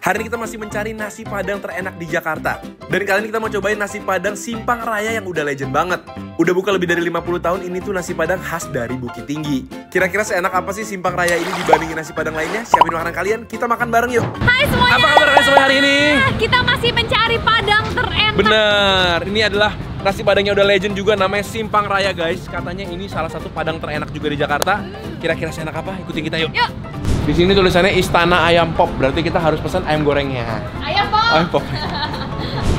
Hari ini kita masih mencari nasi Padang terenak di Jakarta. Dan kali ini kita mau cobain nasi Padang Simpang Raya yang udah legend banget. Udah buka lebih dari 50 tahun, ini tuh nasi Padang khas dari Bukit Tinggi. Kira-kira seenak apa sih Simpang Raya ini dibandingin nasi Padang lainnya? Siapin makanan kalian, kita makan bareng yuk. Hai semuanya. Apa kabar kalian semua hari ini? Kita masih mencari Padang terenak. Bener, ini adalah nasi Padangnya udah legend juga, namanya Simpang Raya guys. Katanya ini salah satu Padang terenak juga di Jakarta. Kira-kira seenak apa? Ikutin kita yuk. Yuk. Di sini tulisannya Istana Ayam Pop, berarti kita harus pesan ayam gorengnya. Ayam Pop. Ayam Pop.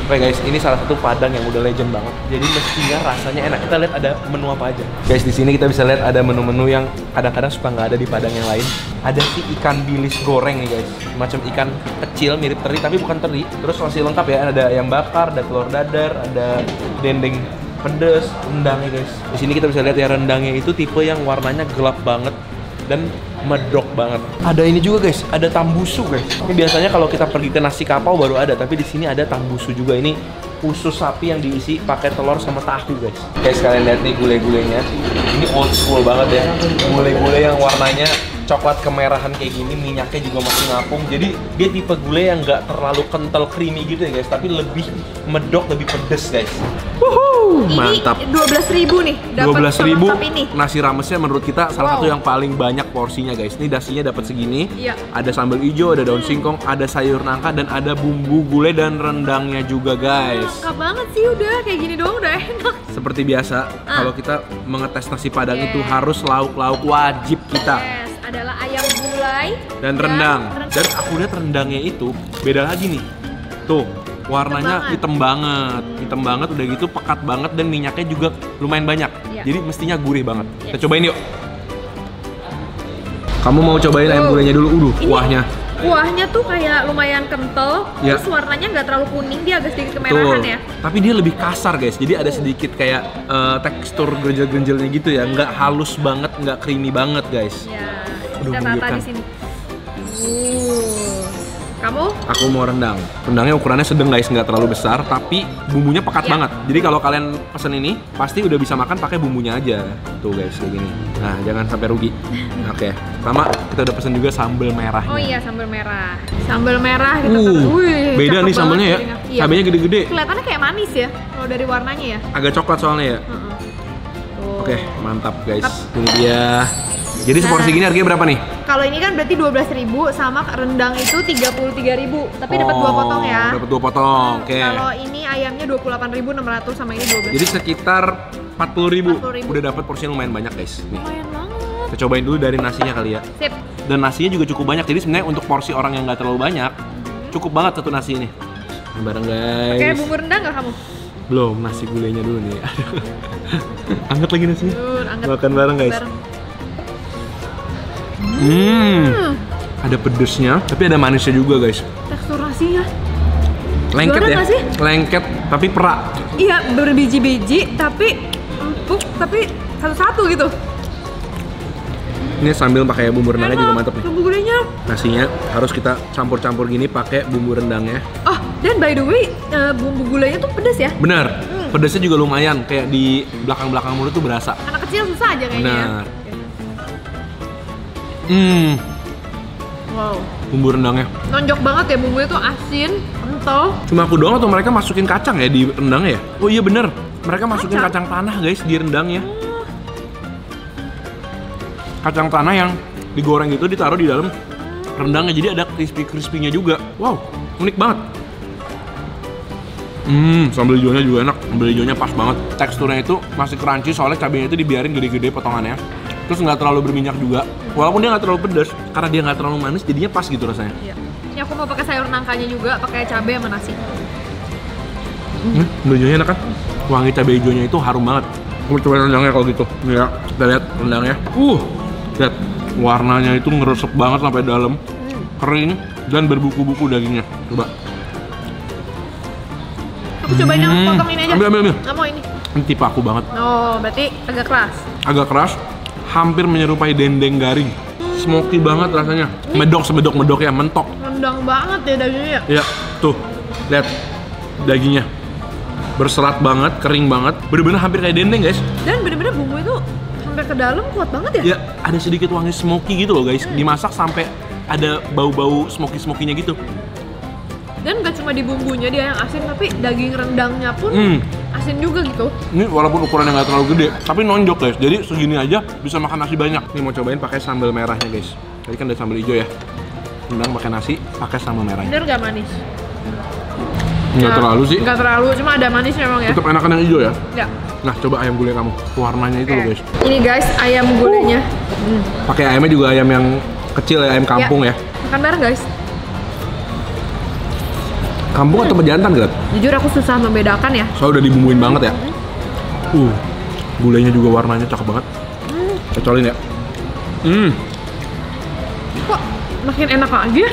Oke guys, ini salah satu Padang yang udah legend banget. Jadi mestinya rasanya enak. Kita lihat ada menu apa aja. Guys, di sini kita bisa lihat ada menu-menu yang kadang-kadang suka nggak ada di Padang yang lain. Ada sih ikan bilis goreng nih guys. Macam ikan kecil mirip teri tapi bukan teri. Terus masih lengkap ya, ada ayam bakar, ada telur dadar, ada dendeng pedes, rendangnya guys. Di sini kita bisa lihat ya, rendangnya itu tipe yang warnanya gelap banget dan medok banget. Ada ini juga guys, ada tambusu guys. Ini biasanya kalau kita pergi ke nasi kapau baru ada, tapi di sini ada tambusu juga. Ini usus sapi yang diisi pakai telur sama tahu guys. Guys, kalian lihat nih gulai-gulainya. Ini old school banget ya. Gulai-gulai yang warnanya coklat kemerahan kayak gini, minyaknya juga masih ngapung. Jadi dia tipe gulai yang nggak terlalu kental creamy gitu ya guys, tapi lebih medok, lebih pedes guys. Mantap. Ini 12.000 nih. 12.000 nasi ramesnya menurut kita salah satu Wow. yang paling banyak porsinya guys. Ini nasinya dapat segini. Iya. Ada sambal hijau, ada daun singkong, ada sayur nangka, dan ada bumbu gulai dan rendangnya juga guys. Lengkap banget sih, udah kayak gini doang udah enak. Seperti biasa, kalau kita mengetes nasi Padang Yes. itu harus lauk-lauk wajib kita. Yes, adalah ayam gulai Dan rendang. Dan aku lihat rendangnya itu beda lagi nih. Tuh, warnanya hitam banget. Hitam banget, udah gitu pekat banget dan minyaknya juga lumayan banyak. Iya. Jadi mestinya gurih banget. Yes. Kita cobain yuk. Kamu mau cobain ayam gulainya dulu, Ini kuahnya. Kuahnya tuh kayak lumayan kental, Ya. terus warnanya nggak terlalu kuning, dia agak sedikit kemerahan ya. Tapi dia lebih kasar guys. Jadi ada sedikit kayak tekstur grenjel-grenjelnya gitu ya. Nggak halus banget, nggak creamy banget guys. Ya, Aduh, kita tata menggiurkan. di sini. Kamu? Aku mau rendang. Rendangnya ukurannya sedang guys, nggak terlalu besar, tapi bumbunya pekat Iya. banget. Jadi kalau kalian pesen ini, pasti udah bisa makan pakai bumbunya aja. Tuh guys, kayak gini. Nah, jangan sampai rugi. Oke, sama kita udah pesen juga sambal merahnya. Oh iya, sambal merah. Sambal merah gitu kan. Wih, beda cakep nih sambalnya ya. banget jadinya. Iya. Cabenya gede-gede. Kelihatannya kayak manis ya, kalau dari warnanya ya. Agak coklat soalnya ya. Tuh. Oke, mantap guys. Mantap. Ini dia. Jadi seporsi gini harganya berapa nih? Kalau ini kan berarti 12.000 sama rendang itu 33.000, tapi dapat 2 potong ya. Dapat 2 potong. Oke. Kalau ini ayamnya 28.600 sama ini 12. Jadi sekitar 40.000. 40.000. Udah dapat porsi lumayan banyak guys. Nih. lumayan banget. Kita cobain dulu dari nasinya kali ya. Sip. Dan nasinya juga cukup banyak. Jadi sebenarnya untuk porsi orang yang nggak terlalu banyak, cukup banget satu nasi ini. Ini bareng guys. Kayak bumbu rendang nggak kamu? Belum, nasi gulainya dulu nih. Aduh. Angkat lagi nasinya. Angkat. Makan bareng guys. Bareng. Ada pedesnya, tapi ada manisnya juga guys. Tekstur nasinya. Lengket Gimana ya. nggak sih? Lengket tapi perak. Iya, berbiji-biji tapi empuk tapi satu-satu gitu. Ini sambil pakai bumbu rendangnya juga mantep nih. Bumbu gulainya. Nasinya harus kita campur-campur gini pakai bumbu rendangnya. Oh, dan by the way, bumbu gulainya tuh pedas ya. Bener, pedesnya juga lumayan. Kayak di belakang-belakang mulut tuh berasa. Anak kecil susah aja kayaknya. Benar. Wow. Bumbu rendangnya. Nonjok banget ya, bumbunya tuh asin, kental. Cuma aku doang atau mereka masukin kacang ya di rendangnya ya? Oh iya bener, mereka masukin kacang tanah guys di rendangnya. Kacang tanah yang digoreng itu ditaruh di dalam rendangnya, jadi ada crispy-crispy-nya juga. Wow, unik banget. Sambal hijaunya juga enak, sambal hijaunya pas banget. Teksturnya itu masih crunchy soalnya cabenya itu dibiarin gede-gede potongannya. Terus nggak terlalu berminyak juga, walaupun dia nggak terlalu pedas, karena dia nggak terlalu manis, jadinya pas gitu rasanya. Iya. Ini aku mau pakai sayur nangkanya juga, pakai cabai sama nasi. Sambal hijaunya enak kan? Wangi cabai hijaunya itu harum banget. Aku coba rendangnya kalau gitu. Ya, kita lihat rendangnya. Lihat warnanya itu ngeresep banget sampai dalam, kering dan berbuku-buku dagingnya. Coba. Aku cobain yang potong ini aja. Ambil. Nggak mau ini. Ini tipe aku banget. Oh, berarti agak keras. Agak keras, hampir menyerupai dendeng garing. Smoky banget rasanya. Medok, semedok-medok ya, mentok. Rendang banget ya dagingnya. Ya, tuh. Lihat dagingnya. Berserat banget, kering banget. Bener-bener hampir kayak dendeng, guys. Dan bener-bener bumbu itu sampai ke dalam kuat banget ya. Ya, ada sedikit wangi smoky gitu loh, guys. Dimasak sampai ada bau-bau smoky-smokinya gitu. Dan nggak cuma di bumbunya dia yang asin, tapi daging rendangnya pun asin juga gitu. Ini walaupun ukurannya nggak terlalu gede, tapi nonjok guys. Jadi segini aja bisa makan nasi banyak. Nih mau cobain pakai sambal merahnya guys. Tadi kan ada sambal hijau ya. Rendang pakai nasi, pakai sambal merahnya. Bener nggak manis? Nggak terlalu sih. Nggak terlalu, cuma ada manis memang ya. Tetap enakan yang hijau ya. Ya. Nah coba ayam gulai kamu. Warnanya itu loh guys. Ini guys ayam gulainya. Pakai ayamnya juga ayam yang kecil ya, ayam kampung ya. Makan bareng guys. Kampung atau pejantan Gret? Jujur aku susah membedakan ya. Soalnya udah dibumbuin banget ya. Gulainya juga warnanya cakep banget. Cocolin ya. Kok makin enak lagi ya?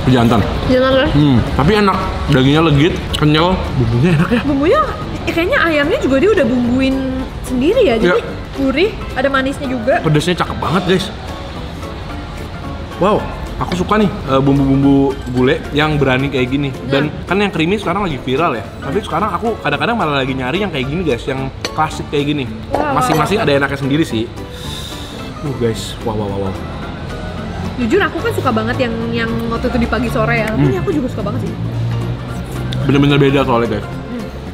Pejantan. Jangan guys. Tapi enak. Dagingnya legit, kenyal, bumbunya enak ya. Bumbunya kayaknya ayamnya juga dia udah bumbuin sendiri ya. Jadi Ya. gurih, ada manisnya juga. Pedasnya cakep banget guys. Wow, aku suka nih bumbu-bumbu gulai yang berani kayak gini. Dan kan yang creamy sekarang lagi viral ya. Tapi sekarang aku kadang-kadang malah lagi nyari yang kayak gini guys, yang klasik kayak gini. Masing-masing ada enaknya sendiri sih. Guys, wow. Jujur aku kan suka banget yang waktu itu di pagi sore ya. Tapi ini aku juga suka banget sih. Bener-bener beda soalnya guys.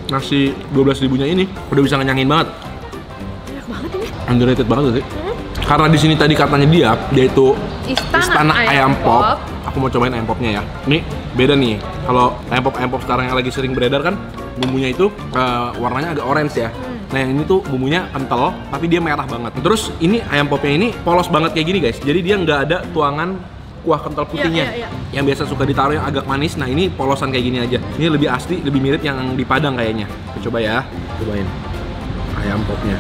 Nasi 12.000-nya ini udah bisa ngenyangin banget. Enak banget ini. Underrated banget sih. Karena di sini tadi katanya dia itu Istana Ayam Pop. Aku mau cobain ayam popnya ya. Ini beda nih. Kalau ayam pop sekarang yang lagi sering beredar kan bumbunya itu warnanya agak orange ya. Nah yang ini tuh bumbunya kental tapi dia merah banget. Terus ini ayam popnya ini polos banget kayak gini guys. Jadi dia nggak ada tuangan kuah kental putihnya. Yang biasa suka ditaruh yang agak manis. Nah ini polosan kayak gini aja. Ini lebih asli, lebih mirip yang di Padang kayaknya. Kita coba ya. Cobain ayam popnya.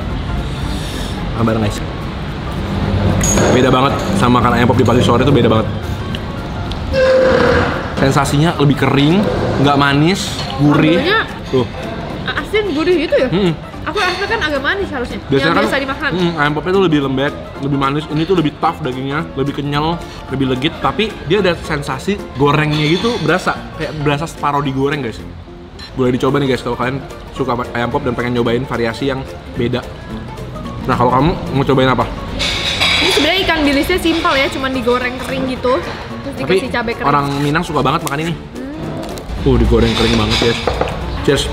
Bareng guys. Beda banget sama kan ayam pop di pagi sore itu beda banget. Sensasinya lebih kering, nggak manis, gurih. Harganya Tuh. asin gurih gitu ya. Aku rasa kan agak manis harusnya. Biasanya yang biasa kan, dimakan. ayam popnya tuh lebih lembek, lebih manis. Ini tuh lebih tough dagingnya, lebih kenyal, lebih legit. Tapi dia ada sensasi gorengnya gitu berasa, kayak berasa separuh digoreng guys. Boleh dicoba nih guys kalau kalian suka ayam pop dan pengen nyobain variasi yang beda. Nah kalau kamu mau cobain apa? Ini sebenarnya ikan bilisnya simpel ya, cuman digoreng kering gitu. Terus Tapi dikasih cabai kering. orang Minang suka banget makan ini. Digoreng kering banget guys. Cheers.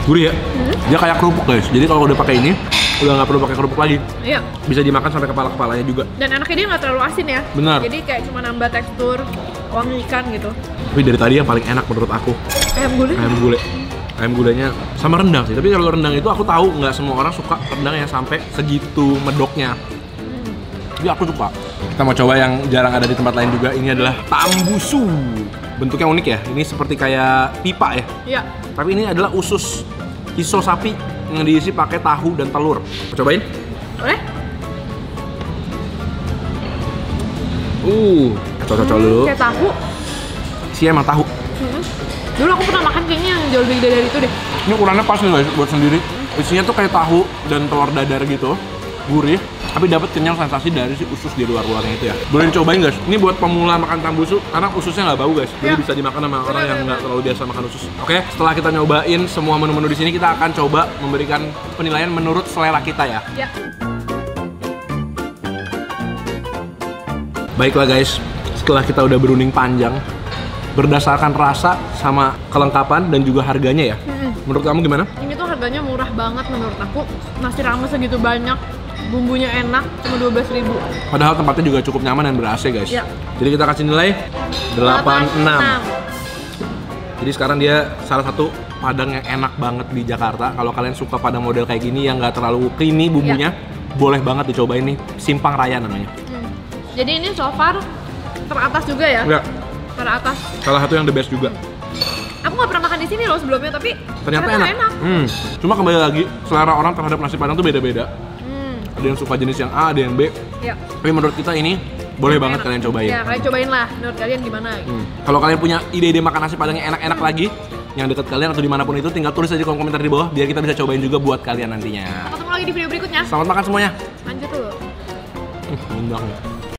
Gurih ya. Dia kayak kerupuk guys. Jadi kalau udah pakai ini, udah nggak perlu pakai kerupuk lagi. Iya. Bisa dimakan sampai kepala-kepalanya juga. Dan enaknya dia nggak terlalu asin ya. Benar. Jadi kayak cuma nambah tekstur wangi ikan gitu. Tapi dari tadi yang paling enak menurut aku Ayam gulai. ayam gulai. Ayam gulainya sama rendang sih. Tapi kalau rendang itu aku tahu nggak semua orang suka rendang yang sampai segitu medoknya. Tapi aku suka. Kita mau coba yang jarang ada di tempat lain juga. Ini adalah tambusu. Bentuknya unik ya. Ini seperti kayak pipa ya. Iya. Tapi ini adalah usus iso sapi yang diisi pakai tahu dan telur. Mau cobain? Boleh? Cocok-cocok dulu. Kayak tahu. Isinya emang tahu. Dulu aku pernah makan kayaknya yang jauh lebih gede dari itu deh. Ini ukurannya pas nih guys buat sendiri. Isinya tuh kayak tahu dan telur dadar gitu. Gurih. Tapi dapat kenyal sensasi dari si usus di luar-luarnya itu ya. Boleh dicobain guys. Ini buat pemula makan tambusu karena ususnya nggak bau guys. Jadi bisa dimakan sama orang yang nggak terlalu biasa makan usus. Oke, setelah kita nyobain semua menu-menu di sini, kita akan coba memberikan penilaian menurut selera kita ya. Ya. Baiklah guys, setelah kita udah berunding panjang berdasarkan rasa sama kelengkapan dan juga harganya ya. Menurut kamu gimana? Ini tuh harganya murah banget menurut aku. Nasi rames segitu banyak, bumbunya enak, cuma 12.000. Padahal tempatnya juga cukup nyaman dan ber-AC guys. Ya. Jadi kita kasih nilai 86. Jadi sekarang dia salah satu padang yang enak banget di Jakarta. Kalau kalian suka padang model kayak gini yang nggak terlalu creamy bumbunya, boleh banget dicobain nih. Simpang Raya namanya. Jadi ini so far teratas juga ya? Ya, Teratas. salah satu yang the best juga. Aku nggak pernah makan di sini loh sebelumnya, tapi Ternyata enak. Cuma kembali lagi, selera orang terhadap nasi padang tuh beda-beda. Ada yang suka jenis yang A, ada yang B. Ya. Tapi menurut kita ini boleh banget kalian cobain. Ya, kalian cobain lah. Menurut kalian gimana? Kalau kalian punya ide-ide makan nasi padang yang enak-enak lagi, yang dekat kalian atau dimanapun itu, tinggal tulis aja di kolom komentar di bawah biar kita bisa cobain juga buat kalian nantinya. Ketemu lagi di video berikutnya. Selamat makan semuanya. Lanjut dulu. Mendang ya.